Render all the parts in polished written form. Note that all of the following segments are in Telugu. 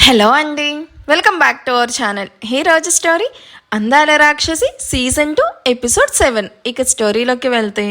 హలో అండి, welcome back to our channel. ఈ రోజు స్టోరీ అందాల రాక్షసి సీజన్ 2 ఎపిసోడ్ 7. ఇక స్టోరీలోకి వెళ్తే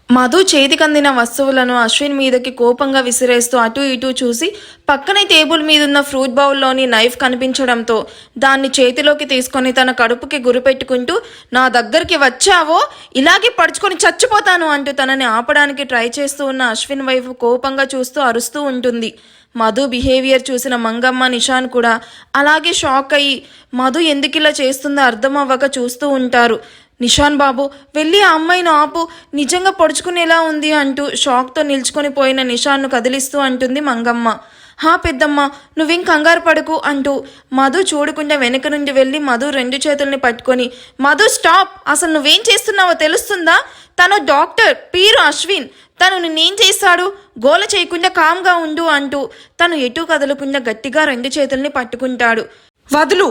మధు చేతికందిన వస్తువులను అశ్విన్ మీదకి కోపంగా విసిరేస్తూ అటు ఇటు చూసి పక్కనే టేబుల్ మీదున్న ఫ్రూట్ బౌల్లోని నైఫ్ కనిపించడంతో దాన్ని చేతిలోకి తీసుకొని తన కడుపుకి గురిపెట్టుకుంటూ నా దగ్గరికి వచ్చావో ఇలాగే పడుచుకొని చచ్చిపోతాను అంటూ తనని ఆపడానికి ట్రై చేస్తూ ఉన్న అశ్విన్ వైపు కోపంగా చూస్తూ అరుస్తూ ఉంటుంది. మధు బిహేవియర్ చూసిన మంగమ్మ, నిషాన్ కూడా అలాగే షాక్ అయ్యి మధు ఎందుకు ఇలా చేస్తుందో అర్థం అవ్వక చూస్తూ ఉంటారు. నిషాన్ బాబు వెళ్ళి ఆ అమ్మాయిని ఆపు, నిజంగా పొడుచుకునేలా ఉంది అంటూ షాక్తో నిల్చుకొని పోయిన నిషాన్ను కదిలిస్తూ అంటుంది మంగమ్మ. హా పెద్దమ్మ, నువ్వేం కంగారు పడకు అంటూ మధు చూడకుండా వెనక నుండి వెళ్ళి మధు 2 చేతుల్ని పట్టుకొని మధు స్టాప్, అసలు నువ్వేం చేస్తున్నావో తెలుస్తుందా? తను డాక్టర్ పేరు అశ్విన్, తను నిన్నేం చేస్తాడు, గోల చేయకుండా కామ్గా ఉండు అంటూ తను ఎటూ కదలకుండా గట్టిగా 2 చేతుల్ని పట్టుకుంటాడు. వదులు,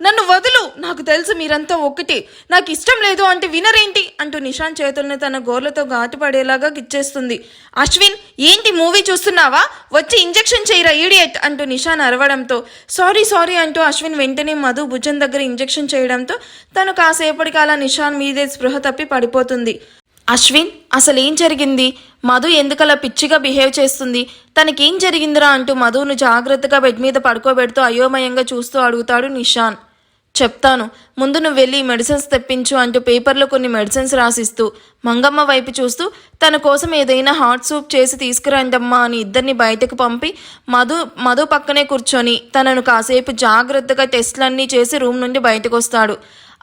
నన్ను వదులు, నాకు తెలుసు మీరంతా ఒక్కటే, నాకు ఇష్టం లేదు అంటే వినరేంటి అంటూ నిషాన్ చేతుల్ని తన గోర్లతో ఘాటు పడేలాగా గిచ్చేస్తుంది. అశ్విన్ ఏంటి మూవీ చూస్తున్నావా, వచ్చి ఇంజెక్షన్ చేయరా ఈడియట్ అంటూ నిషాన్ అరవడంతో సారీ అంటూ అశ్విన్ వెంటనే మధు భుజం దగ్గర ఇంజెక్షన్ చేయడంతో తను కాసేపటికి అలా నిషాన్ మీదే స్పృహ తప్పి పడిపోతుంది. అశ్విన్ అసలేం జరిగింది, మధు ఎందుకలా పిచ్చిగా బిహేవ్ చేస్తుంది, తనకేం జరిగిందిరా అంటూ మధును జాగ్రత్తగా బెడ్ మీద పడుకోబెడుతూ అయోమయంగా చూస్తూ అడుగుతాడు నిషాన్. చెప్తాను, ముందు నువ్వు వెళ్ళి మెడిసిన్స్ తెప్పించు అంటూ పేపర్లో కొన్ని మెడిసిన్స్ రాసిస్తూ మంగమ్మ వైపు చూస్తూ తన కోసం ఏదైనా హాట్ సూప్ చేసి తీసుకురండమ్మా అని ఇద్దరిని బయటకు పంపి మధు పక్కనే కూర్చొని తనను కాసేపు జాగ్రత్తగా టెస్ట్లన్నీ చేసి రూమ్ నుండి బయటకు వస్తాడు.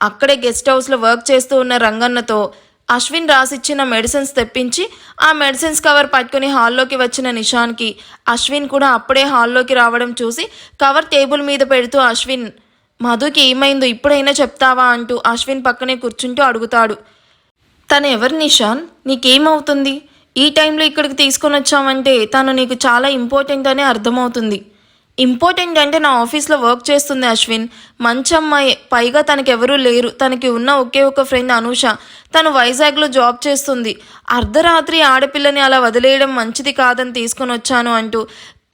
అక్కడే గెస్ట్ హౌస్లో వర్క్ చేస్తూ ఉన్న రంగన్నతో అశ్విన్ రాసిచ్చిన మెడిసిన్స్ తెప్పించి ఆ మెడిసిన్స్ కవర్ పట్టుకుని హాల్లోకి వచ్చిన నిషాన్కి అశ్విన్ కూడా అప్పుడే హాల్లోకి రావడం చూసి కవర్ టేబుల్ మీద పెడుతూ అశ్విన్, మధుకి ఏమైందో ఇప్పుడైనా చెప్తావా అంటూ అశ్విన్ పక్కనే కూర్చుంటూ అడుగుతాడు. తను ఎవరు నిషాన్, నీకేమవుతుంది, ఈ టైంలో ఇక్కడికి తీసుకొని వచ్చావంటే తను నీకు చాలా ఇంపార్టెంట్ అనే అర్థమవుతుంది. ఇంపార్టెంట్ అంటే నా ఆఫీస్లో వర్క్ చేస్తుంది అశ్విన్, మంచి అమ్మాయి, పైగా తనకెవరూ లేరు, తనకి ఉన్న ఒకే ఒక ఫ్రెండ్ అనూష, తను వైజాగ్లో జాబ్ చేస్తుంది. అర్ధరాత్రి ఆడపిల్లని అలా వదిలేయడం మంచిది కాదని తీసుకొని వచ్చాను అంటూ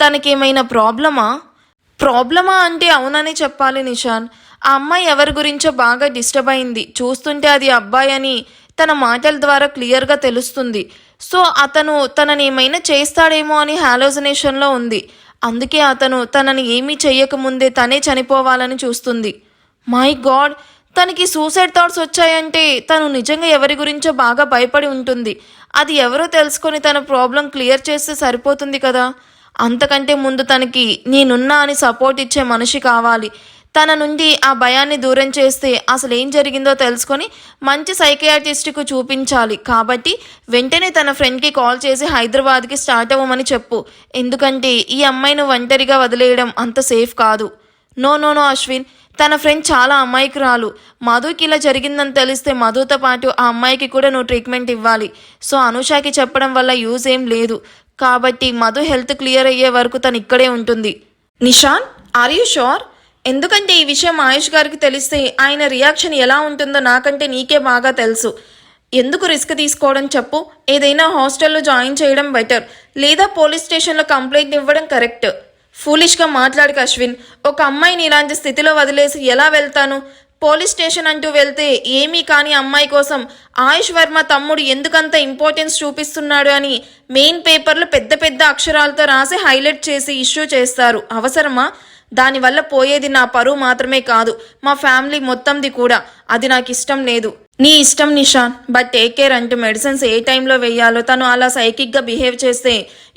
తనకేమైనా ప్రాబ్లమా అంటే అవునని చెప్పాలి నిషాన్. ఆ అమ్మాయి ఎవరి గురించో బాగా డిస్టర్బ్ అయింది, చూస్తుంటే అది అబ్బాయి అని తన మాటల ద్వారా క్లియర్గా తెలుస్తుంది. సో అతను తనని ఏమైనా చేస్తాడేమో అని హాలోజినేషన్లో ఉంది, అందుకే అతను తనని ఏమీ చెయ్యకముందే తనే చనిపోవాలని చూస్తుంది. మై గాడ్, తనకి సూసైడ్ థాట్స్ వచ్చాయంటే తను నిజంగా ఎవరి గురించో బాగా భయపడి ఉంటుంది. అది ఎవరో తెలుసుకొని తన ప్రాబ్లం క్లియర్ చేస్తే సరిపోతుంది కదా. అంతకంటే ముందు తనకి నేనున్నా అని సపోర్ట్ ఇచ్చే మనిషి కావాలి. తన నుండి ఆ భయాన్ని దూరం చేస్తే అసలు ఏం జరిగిందో తెలుసుకొని మంచి సైకియాట్రిస్ట్కు చూపించాలి. కాబట్టి వెంటనే తన ఫ్రెండ్కి కాల్ చేసి హైదరాబాద్కి స్టార్ట్ అవ్వమని చెప్పు, ఎందుకంటే ఈ అమ్మాయిని ఒంటరిగా వదిలేయడం అంత సేఫ్ కాదు. నో అశ్విన్, తన ఫ్రెండ్ చాలా అమాయకురాలు, మధుకి ఇలా జరిగిందని తెలిస్తే మధుతో పాటు ఆ అమ్మాయికి కూడా నువ్వు ట్రీట్మెంట్ ఇవ్వాలి. సో అనూషకి చెప్పడం వల్ల యూజ్ ఏం లేదు, కాబట్టి మధు హెల్త్ క్లియర్ అయ్యే వరకు తను ఇక్కడే ఉంటుంది. నిషాన్, ఆర్ యూ షూర్? ఎందుకంటే ఈ విషయం ఆయుష్ గారికి తెలిస్తే ఆయన రియాక్షన్ ఎలా ఉంటుందో నాకంటే నీకే బాగా తెలుసు. ఎందుకు రిస్క్ తీసుకోవడం చెప్పు, ఏదైనా హాస్టల్లో జాయిన్ చేయడం బెటర్, లేదా పోలీస్ స్టేషన్లో కంప్లైంట్ ఇవ్వడం కరెక్ట్. ఫూలిష్గా మాట్లాడక అశ్విన్, ఒక అమ్మాయిని ఇలాంటి స్థితిలో వదిలేసి ఎలా వెళ్తాను? పోలీస్ స్టేషన్ అంటూ వెళ్తే ఏమీ కాని అమ్మాయి కోసం ఆయుష్ వర్మ తమ్ముడు ఎందుకంత ఇంపార్టెన్స్ చూపిస్తున్నాడు అని మెయిన్ పేపర్లో పెద్ద పెద్ద అక్షరాలతో రాసి హైలైట్ చేసి ఇష్యూ చేస్తారు. అవసరమా? దానివల్ల పోయేది నా పరువు మాత్రమే కాదు, మా ఫ్యామిలీ మొత్తంది కూడా. అది నాకు ఇష్టం లేదు. నీ ఇష్టం నిషాన్, బట్ టేక్ కేర్ అంటూ మెడిసిన్స్ ఏ టైంలో వేయాలో, తను అలా సైకిక్గా బిహేవ్ చేస్తే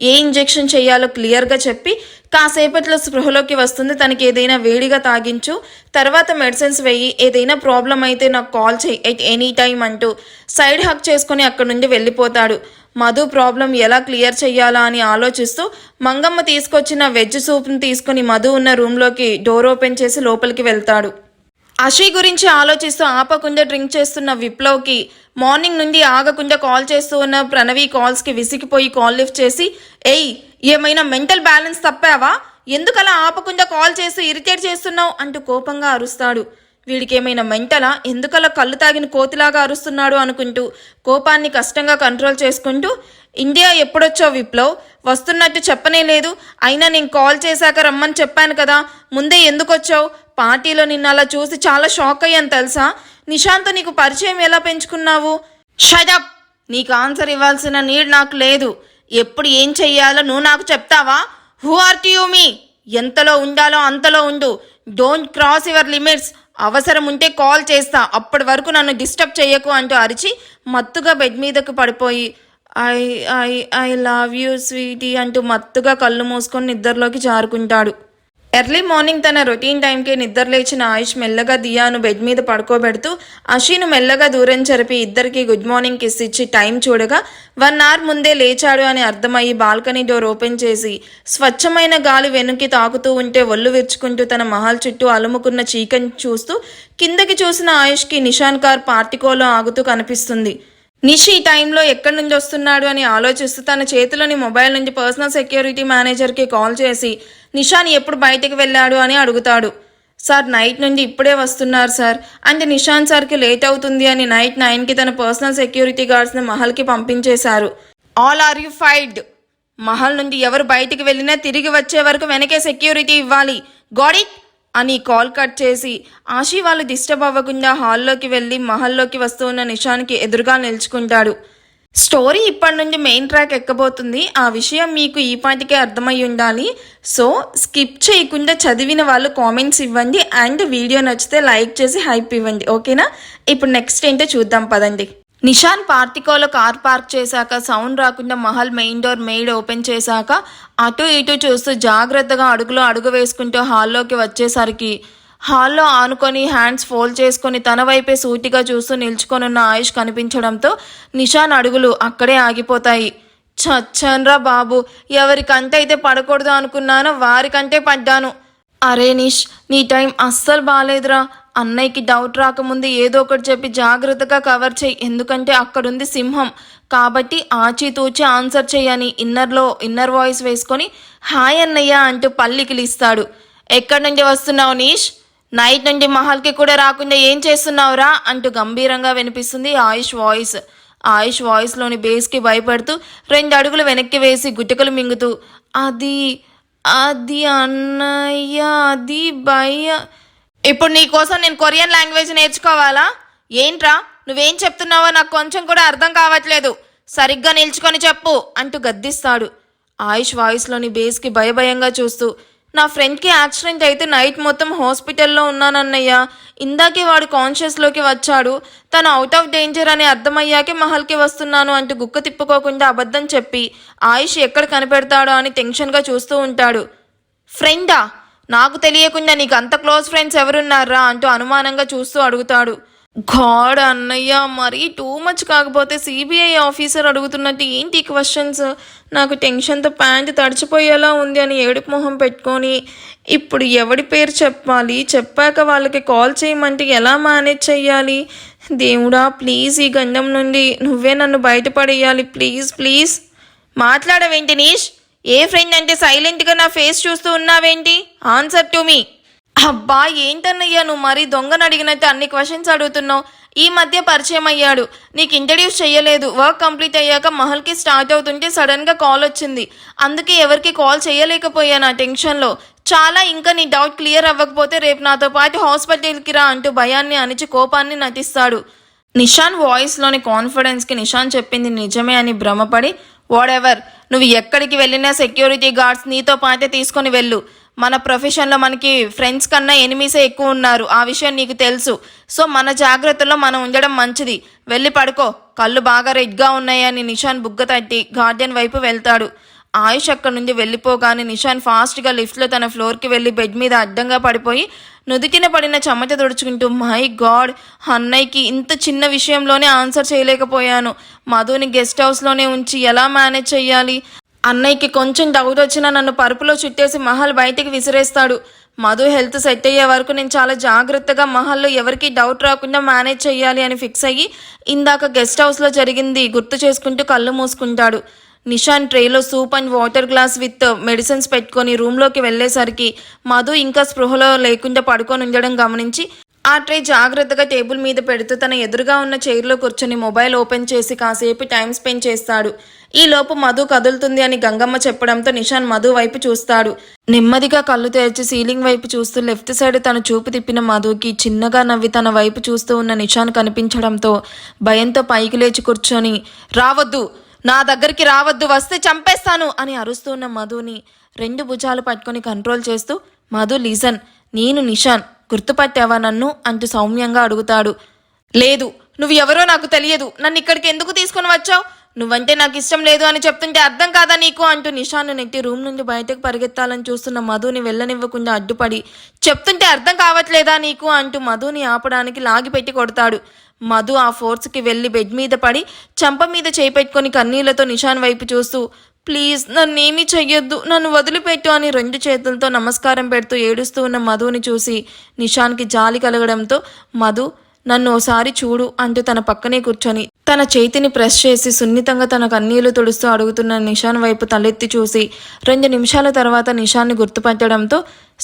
ఏ ఇంజెక్షన్ చేయాలో క్లియర్గా చెప్పి కాసేపట్లో స్పృహలోకి వస్తుంది. తనకి ఏదైనా వేడిగా తాగించు, తర్వాత మెడిసిన్స్ వేయి, ఏదైనా ప్రాబ్లం అయితే నాకు కాల్ చేయి ఎట్ ఎనీ టైం అంటూ సైడ్ హక్ చేసుకుని అక్కడి నుండి వెళ్ళిపోతాడు. మధు ప్రాబ్లం ఎలా క్లియర్ చెయ్యాలా అని ఆలోచిస్తూ మంగమ్మ తీసుకొచ్చిన వెజ్ సూప్ని తీసుకుని మధు ఉన్న రూమ్లోకి డోర్ ఓపెన్ చేసి లోపలికి వెళ్తాడు. అషి గురించి ఆలోచిస్తూ ఆపకుండా డ్రింక్ చేస్తున్న విప్లవ్కి మార్నింగ్ నుండి ఆగకుండా కాల్ చేస్తూ ఉన్న ప్రణవి కాల్స్కి విసిగిపోయి కాల్ లిఫ్ట్ చేసి, ఏమైనా మెంటల్ బ్యాలెన్స్ తప్పావా, ఎందుకలా ఆపకుండా కాల్ చేసి ఇరిటేట్ చేస్తున్నావు అంటూ కోపంగా అరుస్తాడు. వీడికి ఏమైనా మెంటలా, ఎందుకలా కళ్ళు తాగిన కోతిలాగా అరుస్తున్నాడు అనుకుంటూ కోపాన్ని కష్టంగా కంట్రోల్ చేసుకుంటూ, ఇండియా ఎప్పుడొచ్చావు విప్లవ్? వస్తున్నట్టు చెప్పనే లేదు. అయినా నేను కాల్ చేశాక రమ్మని చెప్పాను కదా, ముందే ఎందుకు వచ్చావు? పార్టీలో నిన్ను అలా చూసి చాలా షాక్ అయ్యాను తెలుసా. నిషాంత్తో నీకు పరిచయం ఎలా పెంచుకున్నావు? షటప్! నీకు ఆన్సర్ ఇవ్వాల్సిన నీడ్ నాకు లేదు. ఎప్పుడు ఏం చెయ్యాలో నువ్వు నాకు చెప్తావా? హూ ఆర్ టు యూ మీ? ఎంతలో ఉండాలో అంతలో ఉండు. Don't cross your limits. అవసరం ఉంటే కాల్ చేస్తా, అప్పటి వరకు నన్ను డిస్టర్బ్ చెయ్యకు అంటూ అరిచి మత్తుగా బెడ్ మీదకు పడిపోయి I I I love you sweetie అంటూ మత్తుగా కళ్ళు మూసుకొని నిద్రలోకి జారుకుంటాడు. ఎర్లీ మార్నింగ్ తన రొటీన్ టైంకి నిద్ర లేచిన ఆయుష్ మెల్లగా దియాను బెడ్ మీద పడుకోబెడుతూ అషీను మెల్లగా దూరం జరిపి ఇద్దరికి గుడ్ మార్నింగ్ కిస్ ఇచ్చి టైం చూడగా 1 అవర్ ముందే లేచాడు అని అర్థమయ్యి బాల్కనీ డోర్ ఓపెన్ చేసి స్వచ్ఛమైన గాలి వెనుక్కి తాకుతూ ఉంటే ఒళ్ళు విరుచుకుంటూ తన మహల్ చుట్టూ అలుముకున్న చీకని చూస్తూ కిందకి చూసిన ఆయుష్కి నిషాన్ కార్ పార్టికోలో ఆగుతూ కనిపిస్తుంది. నిష్ ఈ టైంలో ఎక్కడి నుంచి వస్తున్నాడు అని ఆలోచిస్తూ తన చేతిలోని మొబైల్ నుంచి పర్సనల్ సెక్యూరిటీ మేనేజర్కి కాల్ చేసి నిషాన్ ఎప్పుడు బయటకు వెళ్ళాడు అని అడుగుతాడు. సార్ నైట్ నుండి ఇప్పుడే వస్తున్నారు సార్ అంటే నిషాన్ సార్కి లేట్ అవుతుంది అని నైట్ 9కి తన పర్సనల్ సెక్యూరిటీ గార్డ్స్ని మహల్కి పంపించేశారు. All are you failed. మహల్ నుండి ఎవరు బయటికి వెళ్ళినా తిరిగి వచ్చే వరకు వెనకే సెక్యూరిటీ ఇవ్వాలి. గాట్ ఇట్ అని కాల్ కట్ చేసి ఆశీ వాళ్ళు డిస్టర్బ్ అవ్వకుండా హాల్లోకి వెళ్ళి మహల్లోకి వస్తూ ఉన్న నిషాన్కి ఎదురుగా నిల్చుకుంటాడు. స్టోరీ ఇప్పటి నుండి మెయిన్ ట్రాక్ ఎక్కబోతుంది. ఆ విషయం మీకు ఈ పాటికే అర్థమై ఉండాలి. సో స్కిప్ చేయకుండా చదివిన వాళ్ళు కామెంట్స్ ఇవ్వండి అండ్ వీడియో నచ్చితే లైక్ చేసి హైప్ ఇవ్వండి. ఓకేనా? ఇప్పుడు నెక్స్ట్ ఏంటో చూద్దాం పదండి. నిషాన్ పార్టికోలో కార్ పార్క్ చేశాక సౌండ్ రాకుండా మహల్ మెయిన్ డోర్ మెయిడ్ ఓపెన్ చేశాక అటు ఇటు చూస్తూ జాగ్రత్తగా అడుగులో అడుగు వేసుకుంటూ హాల్లోకి వచ్చేసరికి హాల్లో ఆనుకొని హ్యాండ్స్ ఫోల్డ్ చేసుకొని తన వైపే సూటిగా చూస్తూ నిల్చుకొనున్న ఆయుష్ కనిపించడంతో నిషాన్ అడుగులు అక్కడే ఆగిపోతాయి. చచ్చన్రా బాబు, ఎవరికంటే అయితే పడకూడదు అనుకున్నానో వారికంటే పడ్డాను. అరే నిష్, నీ టైం అస్సలు బాగాలేదురా. అన్నయ్యకి డౌట్ రాకముందు ఏదో ఒకటి చెప్పి జాగ్రత్తగా కవర్ చేయి, ఎందుకంటే అక్కడుంది సింహం. కాబట్టి ఆచితూచి ఆన్సర్ చేయని ఇన్నర్ వాయిస్ వేసుకొని హాయ్ అన్నయ్య అంటూ పల్లికిలిస్తాడు. ఎక్కడి నుండి వస్తున్నావు నీష్? నైట్ నుండి మహల్కి కూడా రాకుండా ఏం చేస్తున్నావురా అంటూ గంభీరంగా వినిపిస్తుంది ఆయుష్ వాయిస్. ఆయుష్ వాయిస్లోని బేస్కి భయపడుతూ 2 అడుగులు వెనక్కి వేసి గుటికలు మింగుతూ అది అది అన్నయ్య అది భయ. ఇప్పుడు నీ కోసం నేను కొరియన్ లాంగ్వేజ్ నేర్చుకోవాలా? ఏంట్రా నువ్వేం చెప్తున్నావో నాకు కొంచెం కూడా అర్థం కావట్లేదు. సరిగ్గా నిల్చుకొని చెప్పు అంటూ గద్దిస్తాడు. ఆయుష్ వాయిస్లోని బేస్కి భయభయంగా చూస్తూ నా ఫ్రెండ్కి యాక్సిడెంట్ అయితే నైట్ మొత్తం హాస్పిటల్లో ఉన్నానన్నయ్య. ఇందాకే వాడు కాన్షియస్లోకి వచ్చాడు. తను అవుట్ ఆఫ్ డేంజర్ అని అర్థమయ్యాకే మహల్కి వస్తున్నాను అంటూ గుక్క తిప్పుకోకుండా అబద్ధం చెప్పి ఆయుష్ ఎక్కడ కనిపెడతాడో అని టెన్షన్గా చూస్తూ ఉంటాడు. ఫ్రెండా? నాకు తెలియకుండా నీకు అంత క్లోజ్ ఫ్రెండ్స్ ఎవరున్నారా అంటూ అనుమానంగా చూస్తూ అడుగుతాడు. గాడ్ అన్నయ్య, మరీ టూ మచ్ కాకపోతే సిబిఐ ఆఫీసర్ అడుగుతున్నట్టు ఏంటి క్వశ్చన్స్? నాకు టెన్షన్తో ప్యాంట్ తడిచిపోయేలా ఉంది అని ఏడుపు మొహం పెట్టుకొని ఇప్పుడు ఎవడి పేరు చెప్పాలి? చెప్పాక వాళ్ళకి కాల్ చేయమంటే ఎలా మేనేజ్ చెయ్యాలి? దేవుడా ప్లీజ్, ఈ గండం నుండి నువ్వే నన్ను బయటపడేయాలి ప్లీజ్ ప్లీజ్. మాట్లాడవేంటి నీష్? ఏ ఫ్రెండ్ అంటే సైలెంట్గా నా ఫేస్ చూస్తూ ఉన్నావేంటి? Answer to me. అబ్బా ఏంటన్నయ్యా నువ్వు మరీ దొంగను అడిగినట్టు అన్ని క్వశ్చన్స్ అడుగుతున్నావు. ఈ మధ్య పరిచయం అయ్యాడు, నీకు ఇంట్రడ్యూస్ చేయలేదు. వర్క్ కంప్లీట్ అయ్యాక మహల్కి స్టార్ట్ అవుతుంటే సడన్గా కాల్ వచ్చింది. అందుకే ఎవరికి కాల్ చేయలేకపోయాను ఆ టెన్షన్లో. చాలా ఇంకా నీ డౌట్ క్లియర్ అవ్వకపోతే రేపు నాతో పాటు హాస్పిటల్కి రా అంటూ భయాన్ని అణిచి కోపాన్ని నటిస్తాడు. నిషాన్ వాయిస్లోని కాన్ఫిడెన్స్కి నిషాన్ చెప్పింది నిజమే అని భ్రమపడి వాట్ ఎవర్, నువ్వు ఎక్కడికి వెళ్ళినా సెక్యూరిటీ గార్డ్స్ నీతో పాటే తీసుకొని వెళ్ళు. మన ప్రొఫెషన్లో మనకి ఫ్రెండ్స్ కన్నా ఎనిమీసే ఎక్కువ ఉన్నారు, ఆ విషయం నీకు తెలుసు. సో మన జాగ్రత్తలో మనం ఉండడం మంచిది. వెళ్ళి పడుకో, కళ్ళు బాగా రెడ్గా ఉన్నాయని నిషాన్ బుగ్గ తట్టి గార్డెన్ వైపు వెళ్తాడు. ఆయుష్ అక్కడి నుండి వెళ్ళిపోగానే నిషాన్ ఫాస్ట్గా లిఫ్ట్లో తన ఫ్లోర్కి వెళ్ళి బెడ్ మీద అడ్డంగా పడిపోయి నుదిటిన పడిన చెమట తుడుచుకుంటూ మై గాడ్, అన్నయ్యకి ఇంత చిన్న విషయంలోనే ఆన్సర్ చేయలేకపోయాను. మధుని గెస్ట్ హౌస్లోనే ఉంచి ఎలా మేనేజ్ చెయ్యాలి? అన్నయ్యకి కొంచెం డౌట్ వచ్చినా నన్ను పరుపులో చుట్టేసి మహల్ బయటికి విసిరేస్తాడు. మధు హెల్త్ సెట్ అయ్యే వరకు నేను చాలా జాగ్రత్తగా మహల్లో ఎవరికి డౌట్ రాకుండా మేనేజ్ చెయ్యాలి అని ఫిక్స్ అయ్యి ఇందాక గెస్ట్ హౌస్లో జరిగింది గుర్తు చేసుకుంటూ కళ్ళు మూసుకుంటాడు. నిషాన్ ట్రేలో soup and water glass with medicines పెట్టుకొని రూమ్లోకి వెళ్ళేసరికి మధు ఇంకా స్పృహలో లేకుండా పడుకొని ఉండడం గమనించి ఆ ట్రే జాగ్రత్తగా టేబుల్ మీద పెడుతూ తన ఎదురుగా ఉన్న చైర్లో కూర్చొని మొబైల్ ఓపెన్ చేసి కాసేపు టైం స్పెండ్ చేస్తాడు. ఈ లోపు మధు కదులుతుంది అని గంగమ్మ చెప్పడంతో నిషాన్ మధు వైపు చూస్తాడు. నెమ్మదిగా కళ్ళు తెరిచి సీలింగ్ వైపు చూస్తూ లెఫ్ట్ సైడ్ తన చూపు తిప్పిన మధుకి చిన్నగా నవ్వి తన వైపు చూస్తూ ఉన్న నిషాన్ కనిపించడంతో భయంతో పైకి లేచి కూర్చొని, రావద్దు, నా దగ్గరికి రావద్దు, వస్తే చంపేస్తాను అని అరుస్తూ ఉన్న మధుని 2 భుజాలు పట్టుకొని కంట్రోల్ చేస్తూ, మధు లీజన్, నేను నిషాన్, గుర్తుపట్టావా నన్ను అంటూ సౌమ్యంగా అడుగుతాడు. లేదు, నువ్వు ఎవరో నాకు తెలియదు, నన్ను ఇక్కడికి ఎందుకు తీసుకొని వచ్చావు, నువ్వంటే నాకు ఇష్టం లేదు అని చెప్తుంటే అర్థం కాదా నీకు అంటూ నిషాన్ను నెట్టి రూమ్ నుండి బయటకు పరిగెత్తాలని చూస్తున్న మధుని వెళ్ళనివ్వకుండా అడ్డుపడి, చెప్తుంటే అర్థం కావట్లేదా నీకు అంటూ మధుని ఆపడానికి లాగిపెట్టి కొడతాడు. మధు ఆ ఫోర్స్కి వెళ్ళి బెడ్ మీద పడి చంప మీద చేపెట్టుకొని కన్నీళ్లతో నిషాన్ వైపు చూస్తూ, ప్లీజ్ నన్నేమీ చెయ్యొద్దు, నన్ను వదిలిపెట్టు అని 2 చేతులతో నమస్కారం పెడుతూ ఏడుస్తూ ఉన్న మధుని చూసి నిషాన్కి జాలి కలగడంతో, మధు నన్ను ఓసారి చూడు అంటూ తన పక్కనే కూర్చొని తన చేతిని ప్రెస్ చేసి సున్నితంగా తన కన్నీళ్లు తుడుస్తూ అడుగుతున్న నిషాన్ వైపు తలెత్తి చూసి 2 నిమిషాల తర్వాత నిషాన్ని గుర్తుపట్టడంతో,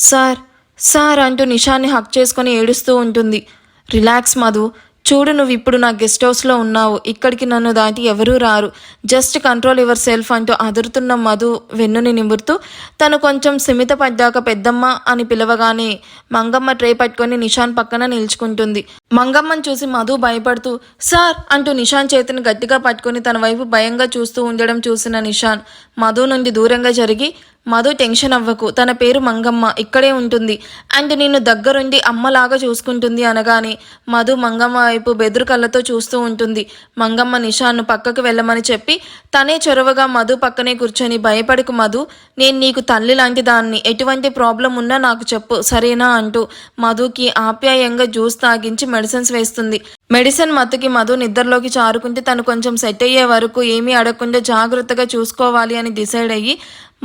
సార్ సార్ అంటూ నిషాన్ని హక్ చేసుకొని ఏడుస్తూ ఉంటుంది. రిలాక్స్ మధు, చూడు, నువ్వు ఇప్పుడు నా గెస్ట్ హౌస్లో ఉన్నావు, ఇక్కడికి నన్ను దాటి ఎవరూ రారు, జస్ట్ కంట్రోల్ యువర్ సెల్ఫ్ అంటూ అదురుతున్న మధు వెన్నుని నిమురుతూ తను కొంచెం సిమిత పడ్డాక పెద్దమ్మ అని పిలవగానే మంగమ్మ ట్రే పట్టుకొని నిషాన్ పక్కన నిల్చుకుంటుంది. మంగమ్మని చూసి మధు భయపడుతూ సార్ అంటూ నిషాన్ చేతిని గట్టిగా పట్టుకొని తన వైపు భయంగా చూస్తూ ఉండడం చూసిన నిషాన్ మధు నుండి దూరంగా జరిగి, మధు టెన్షన్ అవ్వకు, తన పేరు మంగమ్మ, ఇక్కడే ఉంటుంది అండ్ నిన్ను దగ్గరుండి అమ్మలాగా చూసుకుంటుంది అనగానే మధు మంగమ్మ వైపు బెదురు కళ్ళతో చూస్తూ ఉంటుంది. మంగమ్మ నిషాన్ను పక్కకు వెళ్ళమని చెప్పి తనే చొరవగా మధు పక్కనే కూర్చొని, భయపడకు మధు, నేను నీకు తల్లి లాంటి దాన్ని, ఎటువంటి ప్రాబ్లం ఉన్నా నాకు చెప్పు సరేనా అంటూ మధుకి ఆప్యాయంగా జ్యూస్ తాగించి మెడిసిన్స్ వేస్తుంది. మెడిసిన్ మత్తుకి మధు నిద్రలోకి చారుకుంటే తను కొంచెం సెట్ అయ్యే వరకు ఏమీ అడగకుండా జాగ్రత్తగా చూసుకోవాలి అని డిసైడ్ అయ్యి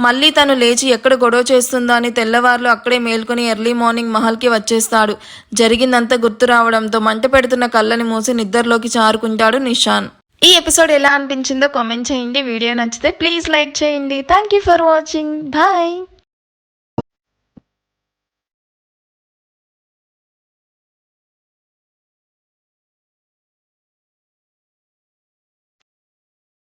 మళ్ళీ తను లేచి ఎక్కడ గొడవ చేస్తుందో అని తెల్లవారులు అక్కడే మేల్కొని ఎర్లీ మార్నింగ్ మహల్కి వచ్చేస్తాడు. జరిగిందంతా గుర్తు రావడంతో మంట పెడుతున్న కళ్ళని మూసి నిద్రలోకి చారుకుంటాడు నిషాన్. ఈ ఎపిసోడ్ ఎలా అనిపించిందో కామెంట్ చేయండి. వీడియో నచ్చితే ప్లీజ్ లైక్ చేయండి. Thank you for watching. Bye.